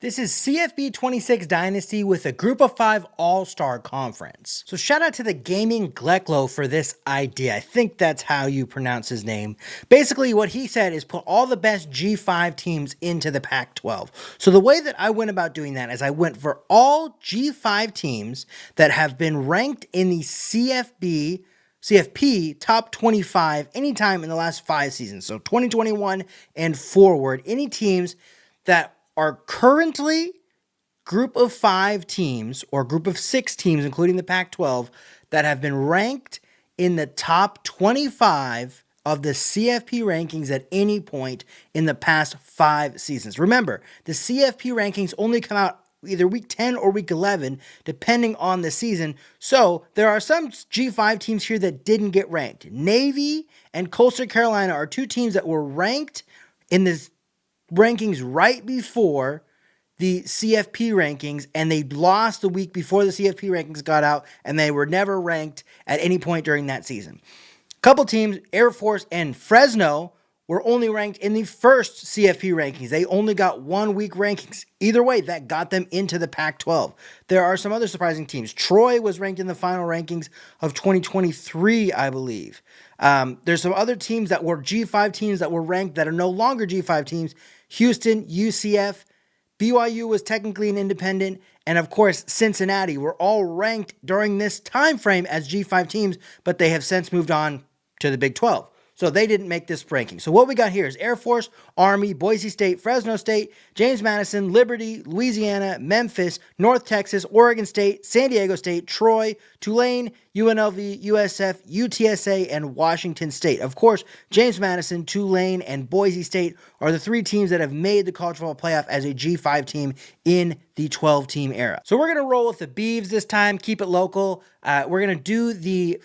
This is CFB 26 Dynasty with a group of 5 all-star conference. So shout out to the Gaming Gleklo for this idea. I think that's how you pronounce his name. Basically what he said is put all the best G5 teams into the Pac-12. So the way that I went about doing that is I went for all G5 teams that have been ranked in the CFP top 25 anytime in the last 5 seasons. So 2021 and forward, any teams that are currently group of 5 teams or group of 6 teams, including the Pac-12, that have been ranked in the top 25 of the CFP rankings at any point in the past 5 seasons. Remember, the CFP rankings only come out either week 10 or week 11, depending on the season. So there are some G5 teams here that didn't get ranked. Navy and Coastal Carolina are 2 teams that were ranked in this rankings right before the CFP rankings, and they lost the week before the CFP rankings got out, and they were never ranked at any point during that season. A couple teams, Air Force and Fresno, were only ranked in the first CFP rankings. They only got 1 week rankings. Either way, that got them into the Pac-12. There are some other surprising teams. Troy was ranked in the final rankings of 2023, I believe. There's some other teams that were G5 teams that were ranked that are no longer G5 teams. Houston, UCF, BYU was technically an independent, and of course Cincinnati were all ranked during this time frame as G5 teams, but they have since moved on to the Big 12. So they didn't make this ranking. So what we got here is Air Force, Army, Boise State, Fresno State, James Madison, Liberty, Louisiana, Memphis, North Texas, Oregon State, San Diego State, Troy, Tulane, UNLV, USF, UTSA, and Washington State. Of course, James Madison, Tulane, and Boise State are the 3 teams that have made the college football playoff as a G5 team in the 12-team era. So we're going to roll with the Beavs this time, keep it local. We're going to do the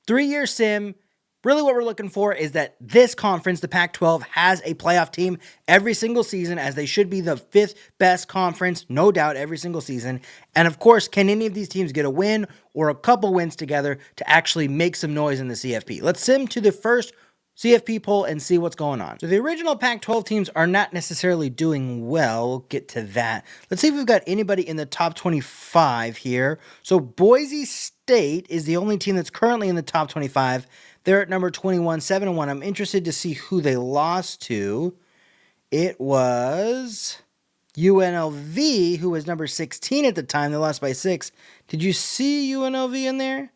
3-year sim. Really what we're looking for is that this conference, the Pac-12, has a playoff team every single season, as they should be the 5th best conference, no doubt, every single season. And of course, can any of these teams get a win or a couple wins together to actually make some noise in the CFP? Let's sim to the first CFP poll and see what's going on. So the original Pac-12 teams are not necessarily doing well. We'll get to that. Let's see if we've got anybody in the top 25 here. So Boise State is the only team that's currently in the top 25. They're at number 21, 7-1. I'm interested to see who they lost to. It was UNLV, who was number 16 at the time. They lost by 6. Did you see UNLV in there?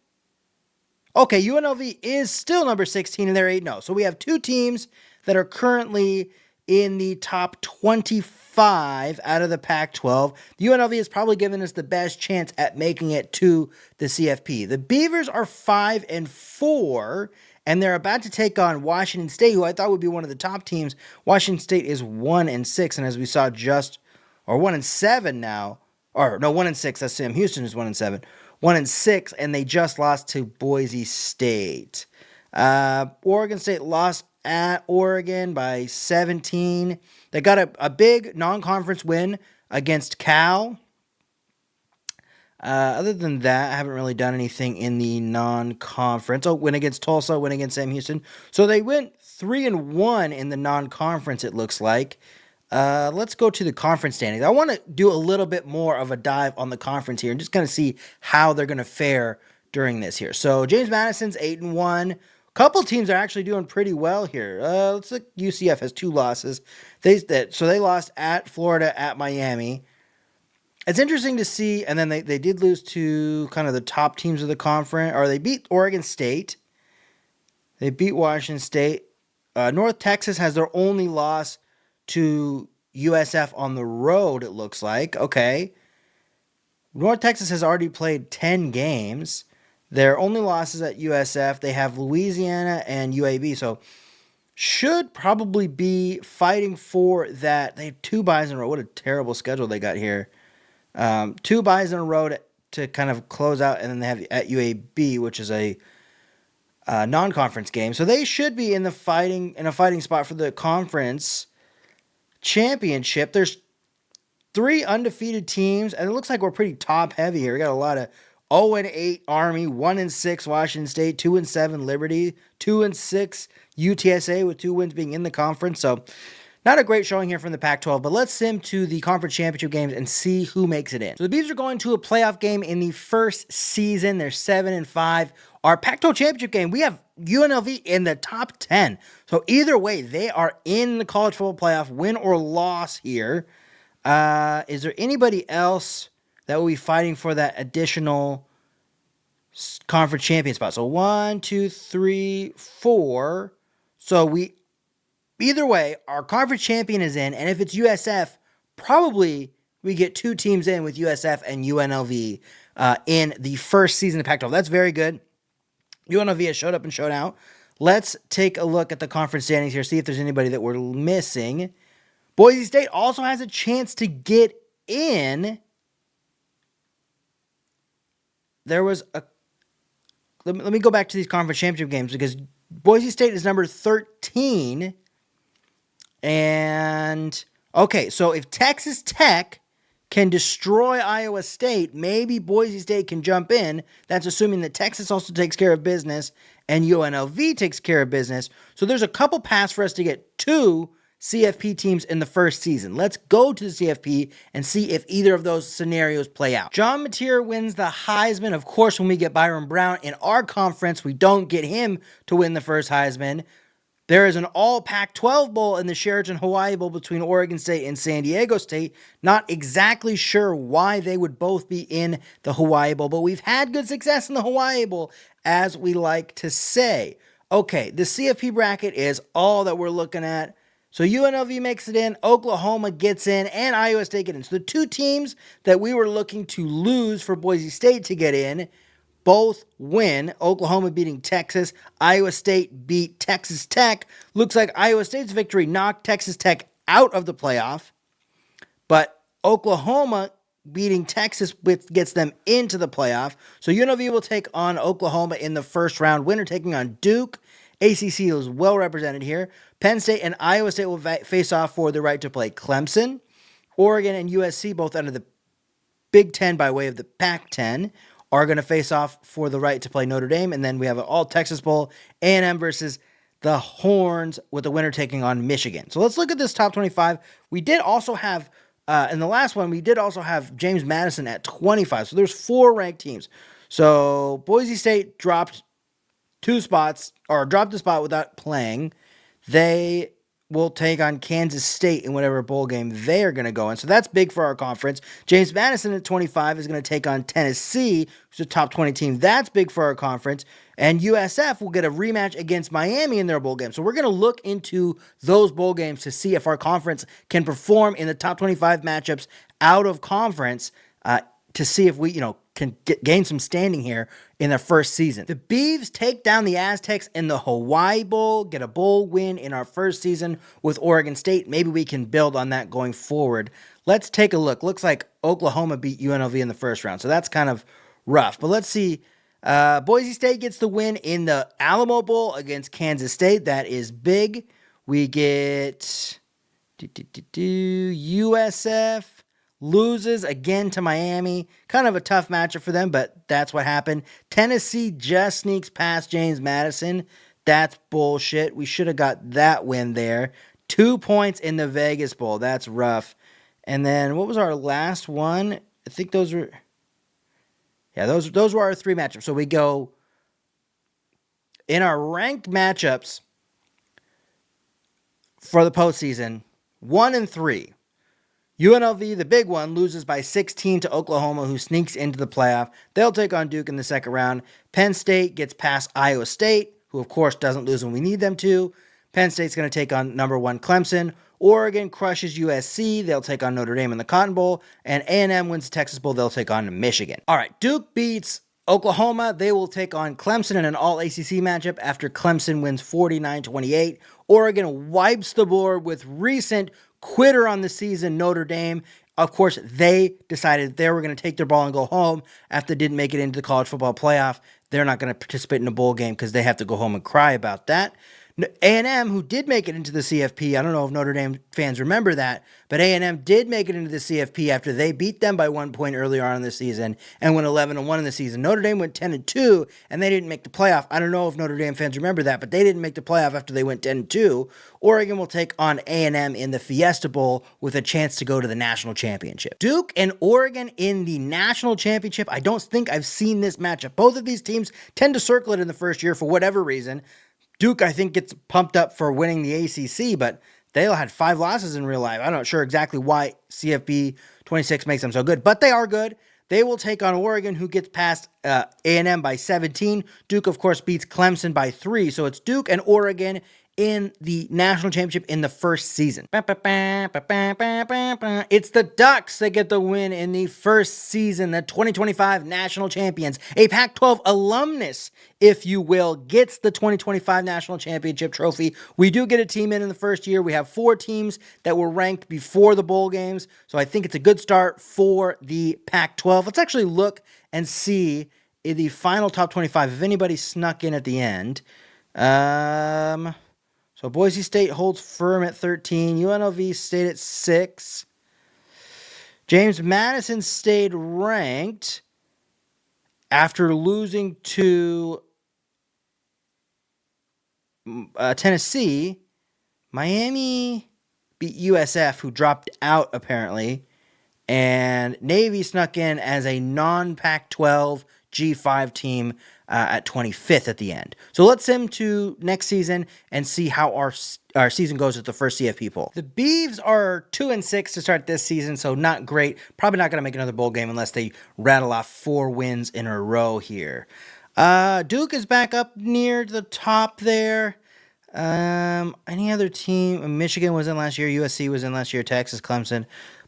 Okay, UNLV is still number 16, and they're 8-0. So we have 2 teams that are currently in the top 25 out of the Pac-12. The UNLV has probably given us the best chance at making it to the CFP. The Beavers are 5-4, and they're about to take on Washington State, who I thought would be one of the top teams. Washington State is 1-6, and as we saw 1-7 now, or no, 1-6. That's Sam Houston is 1-7, 1-6, and they just lost to Boise State. Oregon State lost at Oregon by 17. They got a big non-conference win against Cal. Other than that, I haven't really done anything in the non-conference. Oh, win against Tulsa, win against Sam Houston. So they went 3-1 in the non-conference, it looks like. Let's go to the conference standings. I want to do a little bit more of a dive on the conference here and just kind of see how they're going to fare during this here. So James Madison's 8-1. Couple teams are actually doing pretty well here. Let's look. UCF has 2 losses. So they lost at Florida, at Miami. It's interesting to see, and then they did lose to kind of the top teams of the conference, or they beat Oregon State. They beat Washington State. North Texas has their only loss to USF on the road, it looks like. Okay. North Texas has already played 10 games. Their only losses at USF, they have Louisiana and UAB, so should probably be fighting for that. They have 2 byes in a row. What a terrible schedule they got here. 2 byes in a row to kind of close out, and then they have at UAB, which is a non-conference game. So they should be in a fighting spot for the conference championship. There's 3 undefeated teams, and it looks like we're pretty top heavy here. We got a lot of 0-8 Army, 1-6 Washington State, 2-7 Liberty, 2-6 UTSA with 2 wins being in the conference. So Not a great showing here from the Pac-12, but let's sim to the conference championship games and see who makes it in. So the Beavs are going to a playoff game in the first season. They're 7-5. Our Pac-12 championship game, we have UNLV in the top 10. So either way, they are in the college football playoff, win or loss here. Is there anybody else that will be fighting for that additional conference champion spot? So 1, 2, 3, 4. So either way, our conference champion is in, and if it's USF, probably we get 2 teams in with USF and UNLV in the first season of Pac-12. That's very good. UNLV has showed up and showed out. Let's take a look at the conference standings here, see if there's anybody that we're missing. Boise State also has a chance to get in. There was a... Let me go back to these conference championship games because Boise State is number 13. And, okay, so if Texas Tech can destroy Iowa State, maybe Boise State can jump in. That's assuming that Texas also takes care of business and UNLV takes care of business. So there's a couple paths for us to get 2 CFP teams in the first season. Let's go to the CFP and see if either of those scenarios play out. John Mateer wins the Heisman. Of course, when we get Byron Brown in our conference, we don't get him to win the first Heisman. There is an all Pac-12 bowl in the Sheraton Hawaii Bowl between Oregon State and San Diego State. Not exactly sure why they would both be in the Hawaii Bowl, but we've had good success in the Hawaii Bowl, as we like to say. Okay, the CFP bracket is all that we're looking at. So UNLV makes it in, Oklahoma gets in, and Iowa State get in. So the 2 teams that we were looking to lose for Boise State to get in both win. Oklahoma beating Texas. Iowa State beat Texas Tech. Looks like Iowa State's victory knocked Texas Tech out of the playoff. But Oklahoma beating Texas gets them into the playoff. So UNLV will take on Oklahoma in the first round. Winner taking on Duke. ACC is well represented here. Penn State and Iowa State will face off for the right to play Clemson. Oregon and USC, both under the Big Ten by way of the Pac-10, are going to face off for the right to play Notre Dame. And then we have an all-Texas Bowl, A&M versus the Horns, with the winner taking on Michigan. So let's look at this top 25. We did also have, in the last one, we did also have James Madison at 25. So there's 4 ranked teams. So Boise State dropped 2 spots, or dropped a spot without playing. They will take on Kansas State in whatever bowl game they are going to go in. So that's big for our conference. James Madison at 25 is going to take on Tennessee, who's a top 20 team. That's big for our conference. And USF will get a rematch against Miami in their bowl game. So we're going to look into those bowl games to see if our conference can perform in the top 25 matchups out of conference, to see if we, can gain some standing here in their first season. The Beavs take down the Aztecs in the Hawaii Bowl, get a bowl win in our first season with Oregon State. Maybe we can build on that going forward. Let's take a look. Looks like Oklahoma beat UNLV in the first round, so that's kind of rough. But let's see. Boise State gets the win in the Alamo Bowl against Kansas State. That is big. We get USF loses again to Miami. Kind of a tough matchup for them, but that's what happened. Tennessee just sneaks past James Madison. That's bullshit. We should have got that win there. 2 points in the Vegas Bowl. That's rough. And then what was our last one? I think those were... Yeah, those were our 3 matchups. So we go in our ranked matchups for the postseason, 1 and 3. UNLV, the big one, loses by 16 to Oklahoma, who sneaks into the playoff. They'll take on Duke in the second round. Penn State gets past Iowa State, who of course doesn't lose when we need them to. Penn State's going to take on number 1 Clemson. Oregon crushes USC. They'll take on Notre Dame in the Cotton Bowl. And A&M wins the Texas Bowl. They'll take on Michigan. All right, Duke beats Oklahoma. They will take on Clemson in an all-ACC matchup after Clemson wins 49-28. Oregon wipes the board with recent quitter on the season Notre Dame. Of course, they decided they were going to take their ball and go home after they didn't make it into the college football playoff. They're not going to participate in a bowl game because they have to go home and cry about that. A&M, who did make it into the CFP, I don't know if Notre Dame fans remember that, but A&M did make it into the CFP after they beat them by 1 point earlier on in the season and went 11-1 in the season. Notre Dame went 10-2, and they didn't make the playoff. I don't know if Notre Dame fans remember that, but they didn't make the playoff after they went 10-2. Oregon will take on A&M in the Fiesta Bowl with a chance to go to the national championship. Duke and Oregon in the national championship. I don't think I've seen this matchup. Both of these teams tend to circle it in the first year for whatever reason. Duke, I think, gets pumped up for winning the ACC, but they had 5 losses in real life. I'm not sure exactly why CFB 26 makes them so good, but they are good. They will take on Oregon, who gets past A&M by 17. Duke, of course, beats Clemson by 3. So it's Duke and Oregon in the national championship in the first season. It's the Ducks that get the win in the first season. The 2025 national champions, a Pac-12 alumnus, if you will, gets the 2025 national championship trophy. We do get a team in the first year. We have 4 teams that were ranked before the bowl games. So I think it's a good start for the Pac-12. Let's actually look and see in the final top 25 if anybody snuck in at the end. So Boise State holds firm at 13. UNLV stayed at 6. James Madison stayed ranked after losing to Tennessee. Miami beat USF, who dropped out apparently. And Navy snuck in as a non-Pac-12 G5 team at 25th at the end. So let's sim to next season and see how our season goes with the first CFP poll. The Beavs are 2-6 to start this season, so not great. Probably not going to make another bowl game unless they rattle off 4 wins in a row here. Duke is back up near the top there. Any other team? Michigan was in last year. USC was in last year. Texas, Clemson.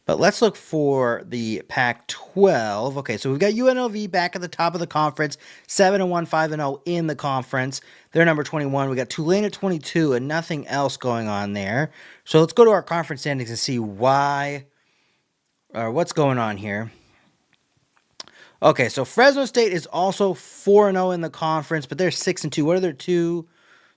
But let's look for the Pac-12. Okay, so we've got UNLV back at the top of the conference, 7-1, 5-0 in the conference. They're number 21. We got Tulane at 22 and nothing else going on there. So let's go to our conference standings and see what's going on here. Okay, so Fresno State is also 4-0 in the conference, but they're 6-2. What are their 2?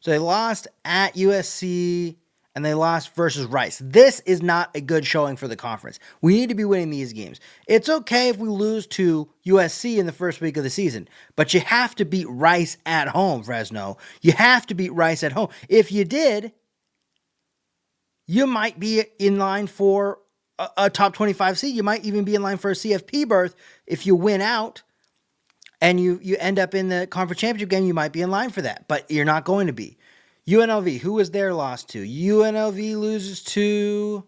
So they lost at USC and they lost versus Rice. This is not a good showing for the conference. We need to be winning these games. It's okay if we lose to USC in the first week of the season, but you have to beat Rice at home, Fresno. You have to beat Rice at home. If you did, you might be in line for a top 25 seed. You might even be in line for a CFP berth. If you win out and you end up in the conference championship game, you might be in line for that, but you're not going to be. UNLV, who was their loss to? UNLV loses to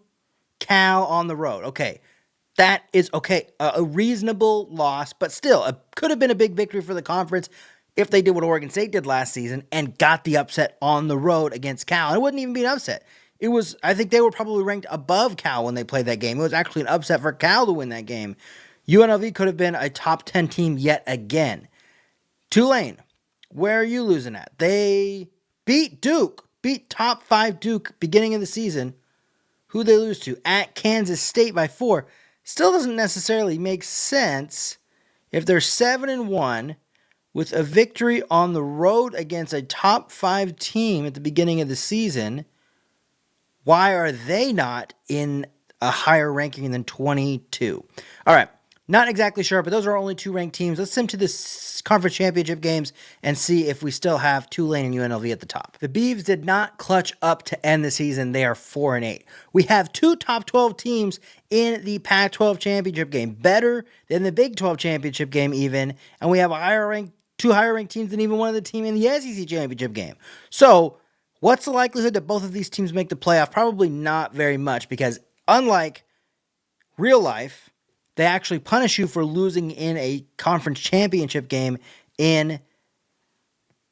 Cal on the road. Okay, that is okay. A reasonable loss, but still, could have been a big victory for the conference if they did what Oregon State did last season and got the upset on the road against Cal. It wouldn't even be an upset. I think they were probably ranked above Cal when they played that game. It was actually an upset for Cal to win that game. UNLV could have been a top 10 team yet again. Tulane, where are you losing at? They beat Duke, beat top 5 Duke beginning of the season. Who they lose to? At Kansas State by 4. Still doesn't necessarily make sense if they're 7-1 with a victory on the road against a top 5 team at the beginning of the season. Why are they not in a higher ranking than 22? All right. Not exactly sure, but those are only 2 ranked teams. Let's sim to the conference championship games and see if we still have Tulane and UNLV at the top. The Beavs did not clutch up to end the season. They are 4-8. We have 2 top 12 teams in the Pac-12 championship game, better than the Big 12 championship game even, and we have 2 higher ranked teams than even one of the teams in the SEC championship game. So what's the likelihood that both of these teams make the playoff? Probably not very much, because unlike real life, they actually punish you for losing in a conference championship game in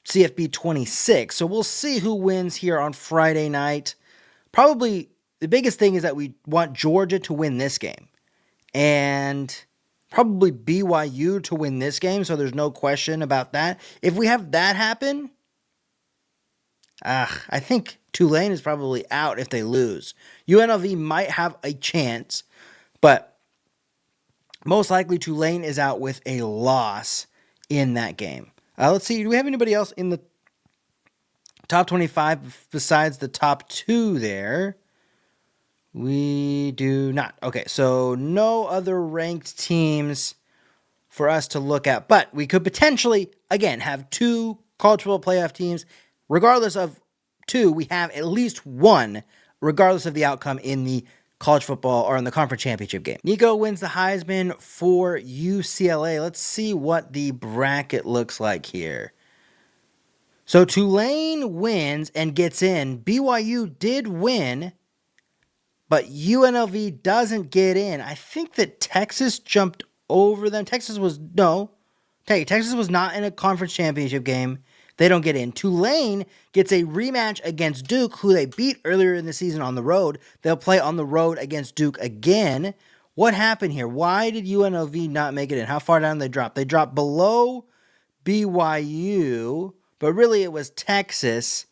CFB 26. So we'll see who wins here on Friday night. Probably the biggest thing is that we want Georgia to win this game. And probably BYU to win this game, so there's no question about that. If we have that happen, I think Tulane is probably out if they lose. UNLV might have a chance, but most likely Tulane is out with a loss in that game. Let's see. Do we have anybody else in the Top 25 besides the top 2 there. We do not. Okay, so no other ranked teams for us to look at, but we could potentially, again, have 2 college football playoff teams. Regardless of 2, we have at least 1, regardless of the outcome in the college football or in the conference championship game. Nico wins the Heisman for UCLA. Let's see what the bracket looks like here. So Tulane wins and gets in. BYU did win, but UNLV doesn't get in. I think that Texas jumped over them. Texas was not in a conference championship game. They don't get in. Tulane gets a rematch against Duke, who they beat earlier in the season on the road. They'll play on the road against Duke again. What happened here? Why did UNLV not make it in? How far down did they drop? They dropped below BYU, but really it was Texas,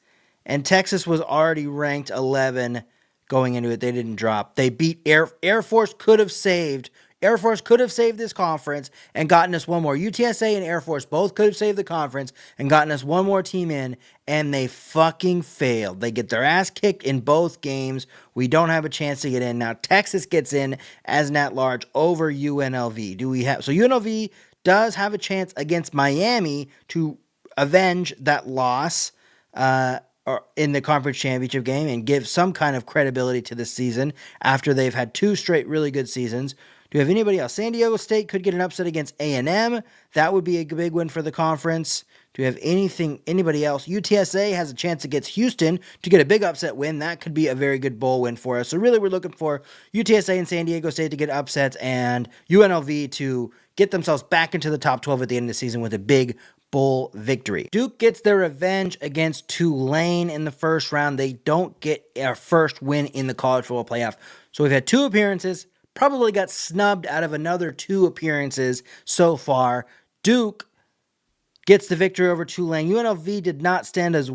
and Texas was already ranked 11 going into it. They didn't drop. They beat Air Force could have saved this conference and gotten us one more. UTSA and Air Force both could have saved the conference and gotten us one more team in, and they fucking failed. They get their ass kicked in both games. We don't have a chance to get in. Now Texas gets in as an at-large over UNLV. So UNLV does have a chance against Miami to avenge that loss or in the conference championship game and give some kind of credibility to this season after they've had 2 straight really good seasons. Do you have anybody else? San Diego State could get an upset against A&M. That would be a big win for the conference. Do you have anybody else? UTSA has a chance against Houston to get a big upset win. That could be a very good bowl win for us. So really we're looking for UTSA and San Diego State to get upsets and UNLV to get themselves back into the top 12 at the end of the season with a big bowl victory. Duke gets their revenge against Tulane in the first round. They don't get a first win in the college football playoff. So we've had 2 appearances, probably got snubbed out of another 2 appearances so far. Duke gets the victory over Tulane. UNLV did not stand as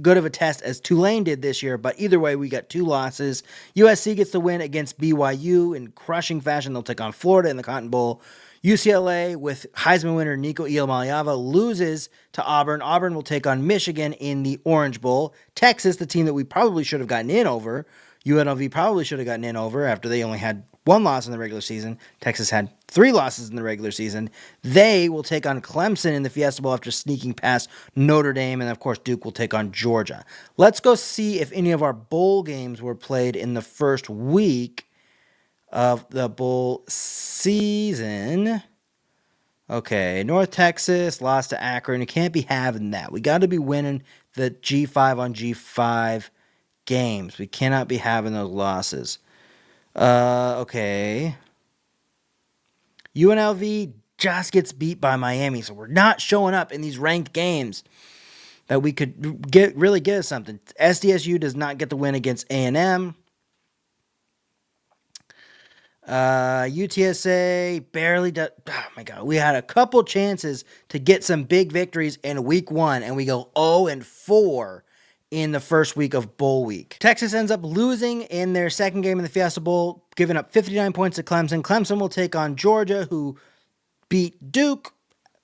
good of a test as Tulane did this year, but either way, we got 2 losses. USC gets the win against BYU in crushing fashion. They'll take on Florida in the Cotton Bowl. UCLA, with Heisman winner Nico Iamaleava, loses to Auburn. Auburn will take on Michigan in the Orange Bowl. Texas, the team that we probably should have gotten in over, UNLV probably should have gotten in over after they only had 1 loss in the regular season. Texas had 3 losses in the regular season. They will take on Clemson in the Fiesta Bowl after sneaking past Notre Dame, and of course Duke will take on Georgia. Let's go see if any of our bowl games were played in the first week of the bowl season. Okay, North Texas lost to Akron. You can't be having that. We got to be winning the G5 on G5 games. We cannot be having those losses. Okay. UNLV just gets beat by Miami, so we're not showing up in these ranked games that we could really get us something. SDSU does not get the win against A&M. UTSA barely does. Oh my God, we had a couple chances to get some big victories in week 1, and we go 0-4 in the first week of bowl week. Texas ends up losing in their second game in the Fiesta Bowl, giving up 59 points to Clemson. Clemson will take on Georgia, who beat Duke.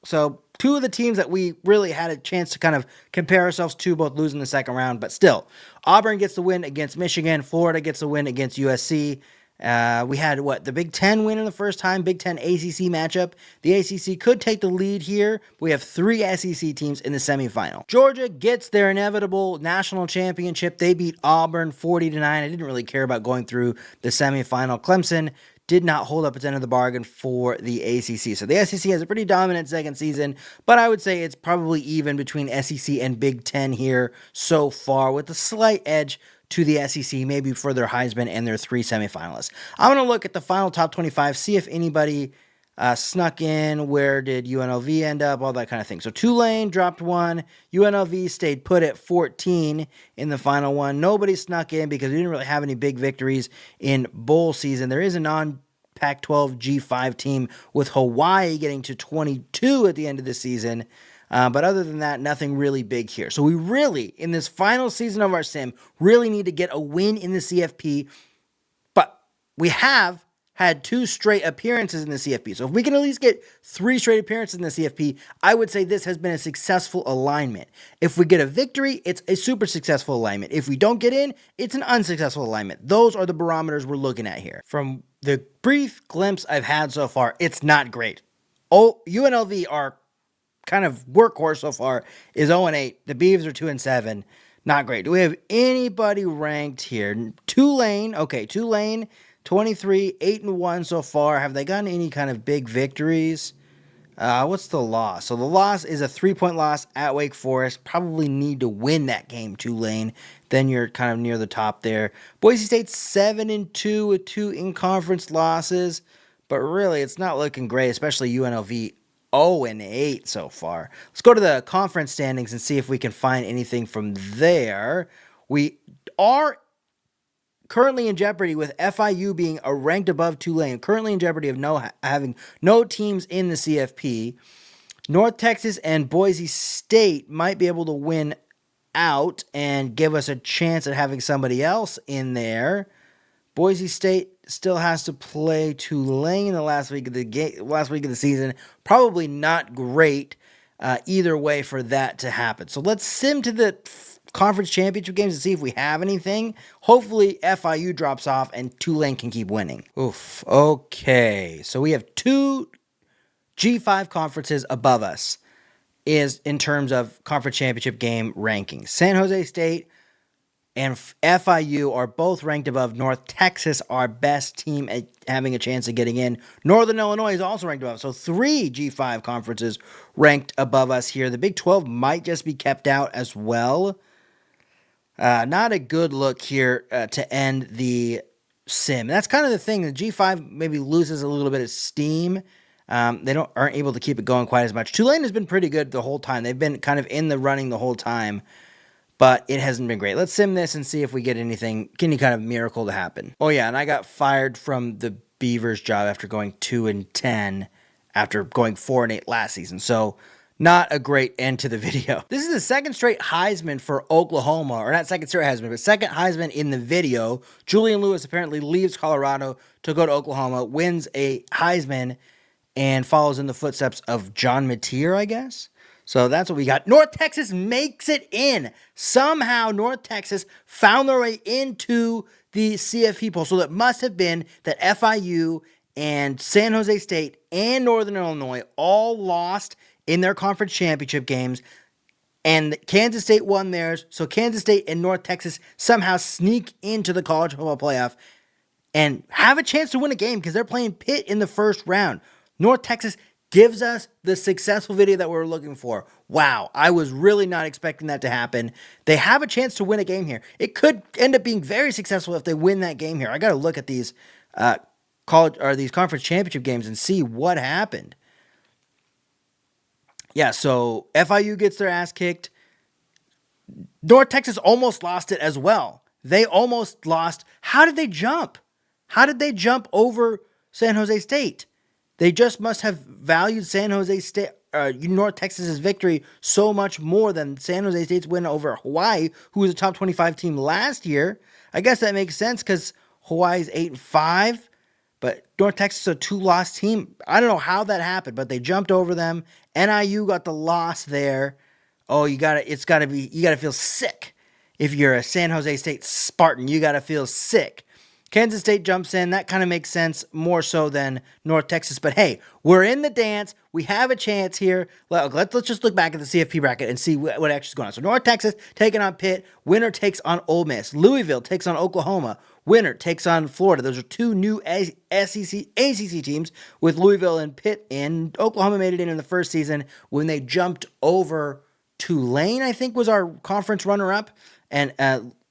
So 2 of the teams that we really had a chance to kind of compare ourselves to both lose in the second round, but still. Auburn gets the win against Michigan. Florida gets the win against USC. We had, the Big Ten win in the first time, Big Ten ACC matchup. The ACC could take the lead here. We have 3 SEC teams in the semifinal. Georgia gets their inevitable national championship. They beat Auburn 40-9. I didn't really care about going through the semifinal. Clemson did not hold up its end of the bargain for the ACC. So the SEC has a pretty dominant second season, but I would say it's probably even between SEC and Big Ten here so far, with a slight edge to the SEC, maybe for their Heisman and their 3 semifinalists. I'm going to look at the final top 25, see if anybody snuck in. Where did UNLV end up? All that kind of thing. So Tulane dropped 1. UNLV stayed put at 14 in the final one. Nobody snuck in because we didn't really have any big victories in bowl season. There is a non-Pac-12 G5 team with Hawaii getting to 22 at the end of the season. But other than that, nothing really big here. So we really, in this final season of our sim, really need to get a win in the CFP. But we have had 2 straight appearances in the CFP. So if we can at least get 3 straight appearances in the CFP, I would say this has been a successful alignment. If we get a victory, it's a super successful alignment. If we don't get in, it's an unsuccessful alignment. Those are the barometers we're looking at here. From the brief glimpse I've had so far, it's not great. UNLV, our kind of workhorse so far, is 0-8. The Beavs are 2-7. Not great. Do we have anybody ranked here? Tulane. Okay, Tulane, 23, 8-1 so far. Have they gotten any kind of big victories? What's the loss? So the loss is a 3-point loss at Wake Forest. Probably need to win that game, Tulane. Then you're kind of near the top there. Boise State 7-2 with 2 in-conference losses. But really, it's not looking great, especially UNLV 0-8 so far. Let's go to the conference standings and see if we can find anything from there. We are currently in jeopardy with FIU being ranked above Tulane. Currently in jeopardy of having no teams in the CFP. North Texas and Boise State might be able to win out and give us a chance at having somebody else in there. Boise State still has to play Tulane the last week of the season. Probably not great either way for that to happen. So let's sim to the conference championship games and see if we have anything. Hopefully FIU drops off and Tulane can keep winning. Oof. Okay. So we have 2 G5 conferences above us is in terms of conference championship game rankings. San Jose State and FIU are both ranked above North Texas, our best team at having a chance of getting in. Northern Illinois is also ranked above. So 3 G5 conferences ranked above us here. The Big 12 might just be kept out as well. Not a good look here to end the sim. That's kind of the thing. The G5 maybe loses a little bit of steam. They aren't able to keep it going quite as much. Tulane has been pretty good the whole time. They've been kind of in the running the whole time, but it hasn't been great. Let's sim this and see if we get any kind of miracle to happen. Oh yeah, and I got fired from the Beavers job after going 2-10 after going 4-8 last season. So not a great end to the video. This is the second straight Heisman for Oklahoma, or not second straight Heisman, but second Heisman in the video. Julian Lewis apparently leaves Colorado to go to Oklahoma, wins a Heisman, and follows in the footsteps of John Mateer, I guess. So that's what we got. North Texas makes it in. Somehow North Texas found their way into the CFP poll. So that must have been that FIU and San Jose State and Northern Illinois all lost in their conference championship games, and Kansas State won theirs. So Kansas State and North Texas somehow sneak into the college football playoff and have a chance to win a game because they're playing Pitt in the first round. North Texas gives us the successful video that we were looking for. Wow, I was really not expecting that to happen. They have a chance to win a game here. It could end up being very successful if they win that game here. I got to look at these these conference championship games and see what happened. Yeah, so FIU gets their ass kicked. North Texas almost lost it as well. They almost lost. How did they jump? How did they jump over San Jose State? They just must have valued San Jose State, North Texas's victory so much more than San Jose State's win over Hawaii, who was a top 25 team last year. I guess that makes sense because Hawaii's 8-5, but North Texas is a 2-loss team. I don't know how that happened, but they jumped over them. NIU got the loss there. Oh, you gotta feel sick. If you're a San Jose State Spartan, you gotta feel sick. Kansas State jumps in. That kind of makes sense more so than North Texas. But hey, we're in the dance. We have a chance here. Let's just look back at the CFP bracket and see what actually is going on. So North Texas taking on Pitt. Winner takes on Ole Miss. Louisville takes on Oklahoma. Winner takes on Florida. Those are 2 new ACC teams with Louisville and Pitt in. Oklahoma made it in the first season when they jumped over Tulane, I think was our conference runner-up. And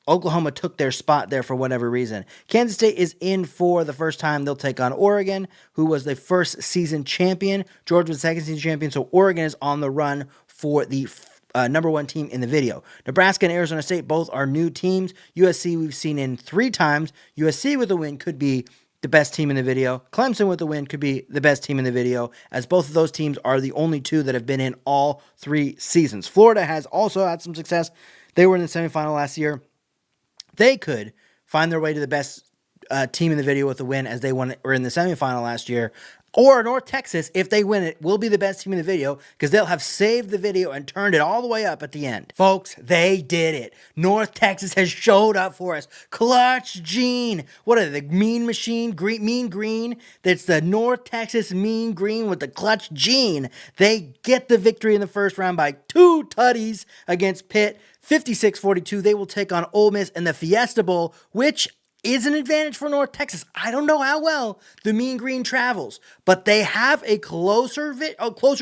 Oklahoma took their spot there for whatever reason. Kansas State is in for the first time. They'll take on Oregon, who was the first season champion. Georgia was the second season champion, so Oregon is on the run for the number 1 team in the video. Nebraska and Arizona State both are new teams. USC we've seen in 3 times. USC with a win could be the best team in the video. Clemson with a win could be the best team in the video, as both of those teams are the only 2 that have been in all 3 seasons. Florida has also had some success. They were in the semifinal last year. They could find their way to the best team in the video with a win, as they were in the semifinal last year. Or North Texas, if they win it, will be the best team in the video because they'll have saved the video and turned it all the way up at the end. Folks, they did it. North Texas has showed up for us. Clutch Gene. What are they, the Mean Machine? Mean Green? That's the North Texas Mean Green with the Clutch Gene. They get the victory in the first round by 2 tutties against Pitt. 56-42. They will take on Ole Miss in the Fiesta Bowl, which is an advantage for North Texas. I don't know how well the Mean Green travels, but they have a closer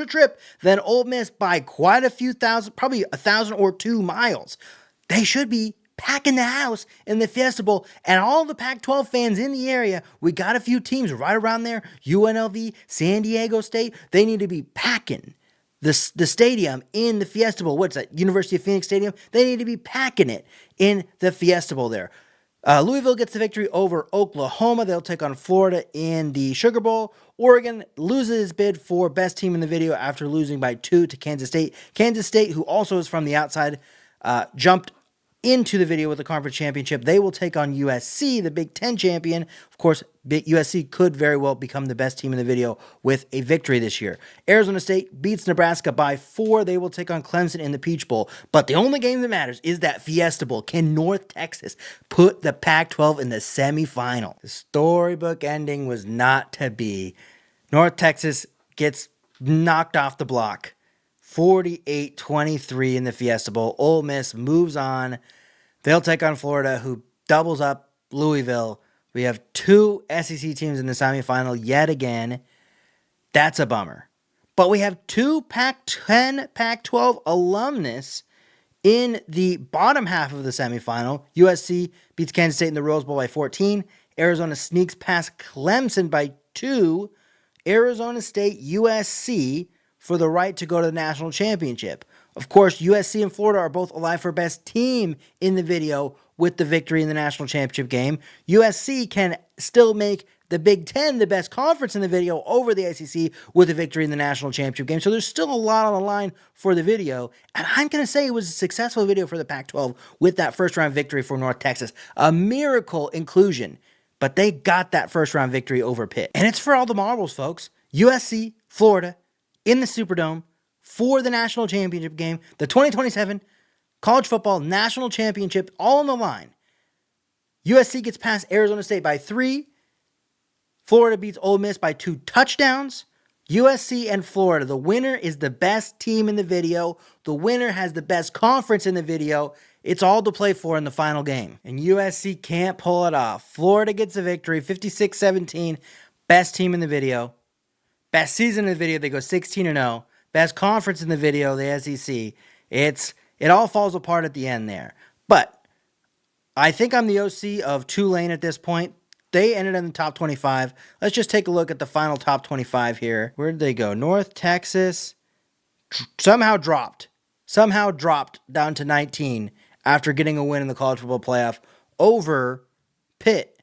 trip than Ole Miss by quite a few thousand, probably 1,000 or 2 miles. They should be packing the house in the Fiesta Bowl, and all the Pac-12 fans in the area. We got a few teams right around there, UNLV, San Diego State. They need to be packing the stadium in the Fiesta Bowl. What's that, University of Phoenix Stadium? They need to be packing it in the Fiesta Bowl there. Louisville gets the victory over Oklahoma. They'll take on Florida in the Sugar Bowl. Oregon loses its bid for best team in the video after losing by 2 to Kansas State. Kansas State, who also is from the outside, jumped into the video with the conference championship. They will take on USC, the Big Ten champion. Of course, USC could very well become the best team in the video with a victory this year. Arizona State beats Nebraska by 4. They will take on Clemson in the Peach Bowl. But the only game that matters is that Fiesta Bowl. Can North Texas put the Pac-12 in the semifinal? The storybook ending was not to be. North Texas gets knocked off the block. 48-23 in the Fiesta Bowl. Ole Miss moves on. They'll take on Florida, who doubles up Louisville. We have 2 SEC teams in the semifinal yet again. That's a bummer. But we have 2 Pac-10, Pac-12 alumnus in the bottom half of the semifinal. USC beats Kansas State in the Rose Bowl by 14. Arizona sneaks past Clemson by 2. Arizona State, USC for the right to go to the national championship. Of course, USC and Florida are both alive for best team in the video with the victory in the national championship game. USC can still make the Big Ten the best conference in the video over the ACC with a victory in the national championship game. So there's still a lot on the line for the video. And I'm going to say it was a successful video for the Pac-12 with that first round victory for North Texas. A miracle inclusion. But they got that first round victory over Pitt. And it's for all the marbles, folks. USC, Florida, in the Superdome for the national championship game. The 2027 College Football National Championship, all on the line. USC gets past Arizona State by 3. Florida beats Ole Miss by 2 touchdowns. USC and Florida. The winner is the best team in the video. The winner has the best conference in the video. It's all to play for in the final game. And USC can't pull it off. Florida gets a victory, 56-17. Best team in the video. Best season in the video, they go 16-0. Best conference in the video, the SEC. It all falls apart at the end there. But I think I'm the OC of Tulane at this point. They ended in the top 25. Let's just take a look at the final top 25 here. Where did they go? North Texas somehow dropped down to 19 after getting a win in the college football playoff over Pitt,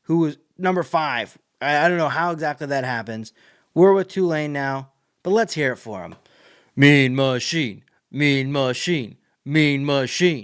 who was number 5. I don't know how exactly that happens. We're with Tulane now, but let's hear it for them. Mean machine, mean machine, mean machine.